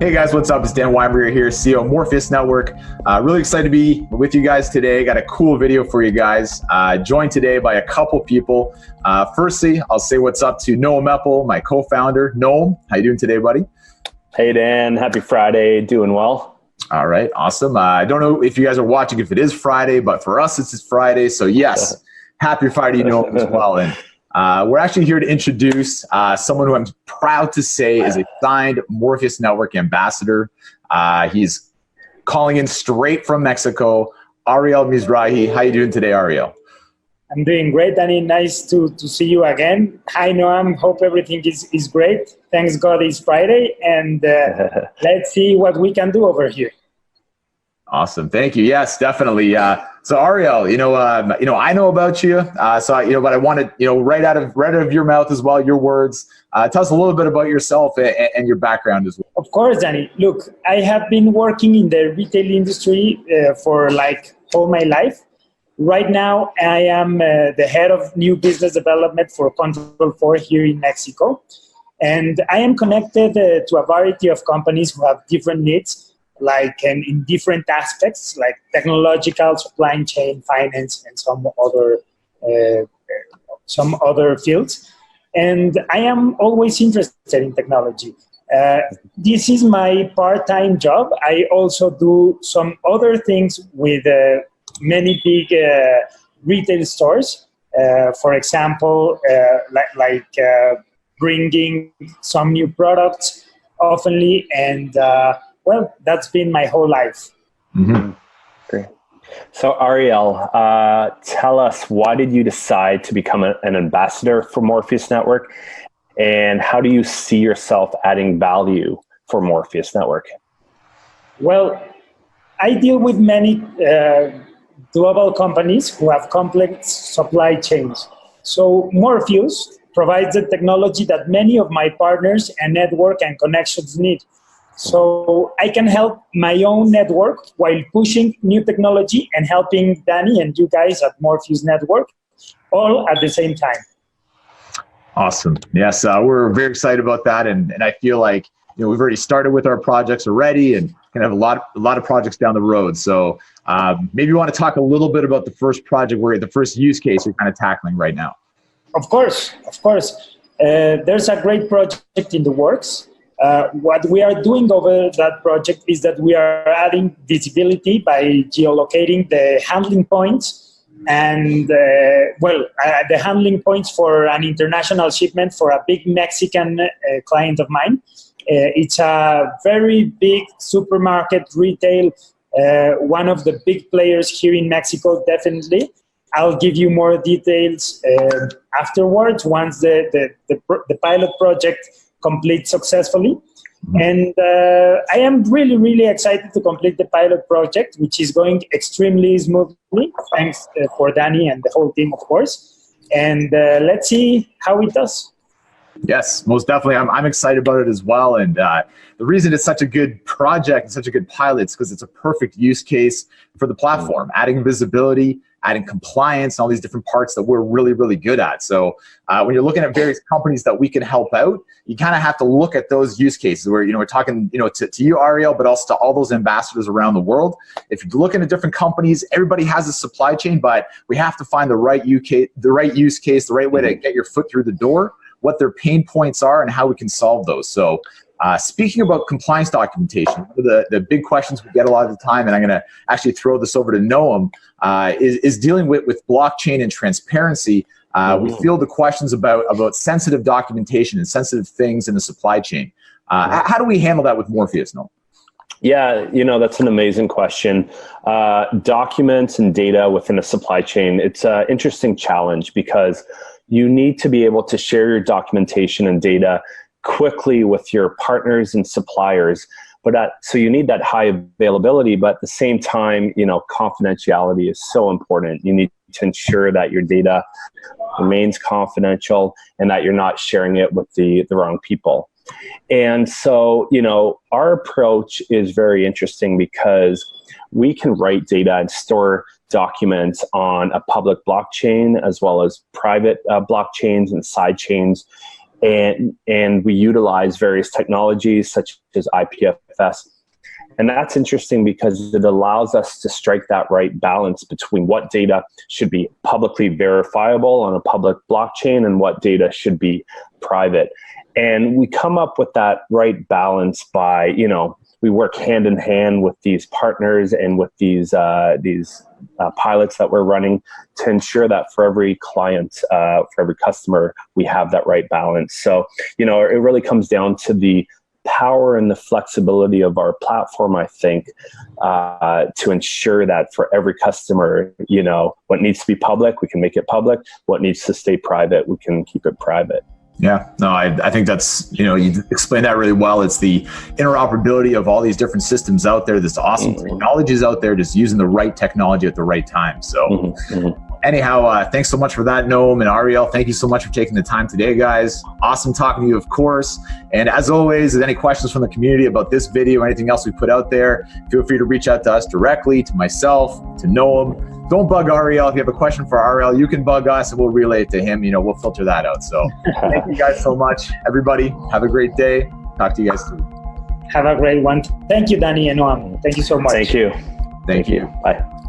Hey guys, what's up? It's Dan Weinberger here, CEO of Morpheus.Network. Really excited to be with you guys today. Got a cool video for you guys. Joined today by a couple people. Firstly, I'll say what's up to Noam Eppel, my co-founder. Noam, how you doing today, buddy? Hey Dan, happy Friday. Doing well. All right, awesome. I don't know if you guys are watching, if it is Friday, but for us, it's Friday. So yes, happy Friday, Noam, as well. And we're actually here to introduce someone who I'm proud to say is a signed Morpheus.Network ambassador. He's calling in straight from Mexico, Ariel Mizrahi. How you doing today, Ariel? I'm doing great, Danny. Nice to see you again. Hi, Noam. Hope everything is great. Thanks God it's Friday, and let's see what we can do over here. Awesome. Thank you. Yes, definitely. So Ariel, I know about you. But I wanted, right out of your mouth as well, your words. Tell us a little bit about yourself and your background as well. Of course, Danny. Look, I have been working in the retail industry for like all my life. Right now, I am the head of new business development for Control4 here in Mexico. And I am connected to a variety of companies who have different needs, like in different aspects, like technological, supply chain, finance, and some other fields. And I am always interested in technology. This is my part-time job. I also do some other things with many big retail stores. For example, bringing some new products oftenly, and well, that's been my whole life. Mm-hmm. Great. So Ariel, tell us, why did you decide to become an ambassador for Morpheus.Network, and how do you see yourself adding value for Morpheus.Network? Well, I deal with many global companies who have complex supply chains. So Morpheus provides the technology that many of my partners and network and connections need. So I can help my own network while pushing new technology and helping Danny and you guys at Morpheus.Network all at the same time. Awesome. Yes, we're very excited about that. And I feel like we've already started with our projects already and can have a lot of projects down the road. So maybe you want to talk a little bit about the first project, the first use case you're kind of tackling right now. Of course. There's a great project in the works. What we are doing over that project is that we are adding visibility by geolocating the handling points and, the handling points for an international shipment for a big Mexican client of mine. It's a very big supermarket retail, one of the big players here in Mexico, definitely. I'll give you more details afterwards once the pilot project completes successfully. And I am really, really excited to complete the pilot project, which is going extremely smoothly, thanks for Danny and the whole team, of course. And let's see how it does. Yes, most definitely. I'm excited about it as well. And the reason it's such a good project and such a good pilot is because it's a perfect use case for the platform, adding visibility, adding compliance, and all these different parts that we're really, really good at. So when you're looking at various companies that we can help out, you kind of have to look at those use cases where, we're talking, to you, Ariel, but also to all those ambassadors around the world. If you're looking at different companies, everybody has a supply chain, but we have to find the right use case, the right way to get your foot through the door, what their pain points are, and how we can solve those. So speaking about compliance documentation, one of the big questions we get a lot of the time, and I'm going to actually throw this over to Noam, is dealing with blockchain and transparency. We field the questions about sensitive documentation and sensitive things in the supply chain. How do we handle that with Morpheus, Noam? Yeah, that's an amazing question. Documents and data within a supply chain, it's an interesting challenge because you need to be able to share your documentation and data quickly with your partners and suppliers. So you need that high availability, but at the same time, confidentiality is so important. You need to ensure that your data remains confidential and that you're not sharing it with the wrong people. And so, our approach is very interesting because we can write data and store documents on a public blockchain as well as private blockchains and side chains. And we utilize various technologies such as IPFS manifest. And that's interesting because it allows us to strike that right balance between what data should be publicly verifiable on a public blockchain and what data should be private. And we come up with that right balance by, you know, we work hand in hand with these partners and with these pilots that we're running to ensure that for every client, for every customer, we have that right balance. So, you know, it really comes down to the power and the flexibility of our platform, I think, to ensure that for every customer, you know, what needs to be public, we can make it public. What needs to stay private, we can keep it private. Yeah, no, I think that's, you know, you explained that really well. It's the interoperability of all these different systems out there. This awesome technologies out there, just using the right technology at the right time. So anyhow, thanks so much for that, Noam and Ariel. Thank you so much for taking the time today, guys. Awesome talking to you, of course. And as always, if any questions from the community about this video or anything else we put out there, feel free to reach out to us directly, to myself, to Noam. Don't bug Ariel. If you have a question for Ariel, you can bug us and we'll relay it to him. You know, we'll filter that out. So thank you guys so much. Everybody, have a great day. Talk to you guys soon. Have a great one. Thank you, Danny and Noam. Thank you so much. Thank you. Thank you. Bye.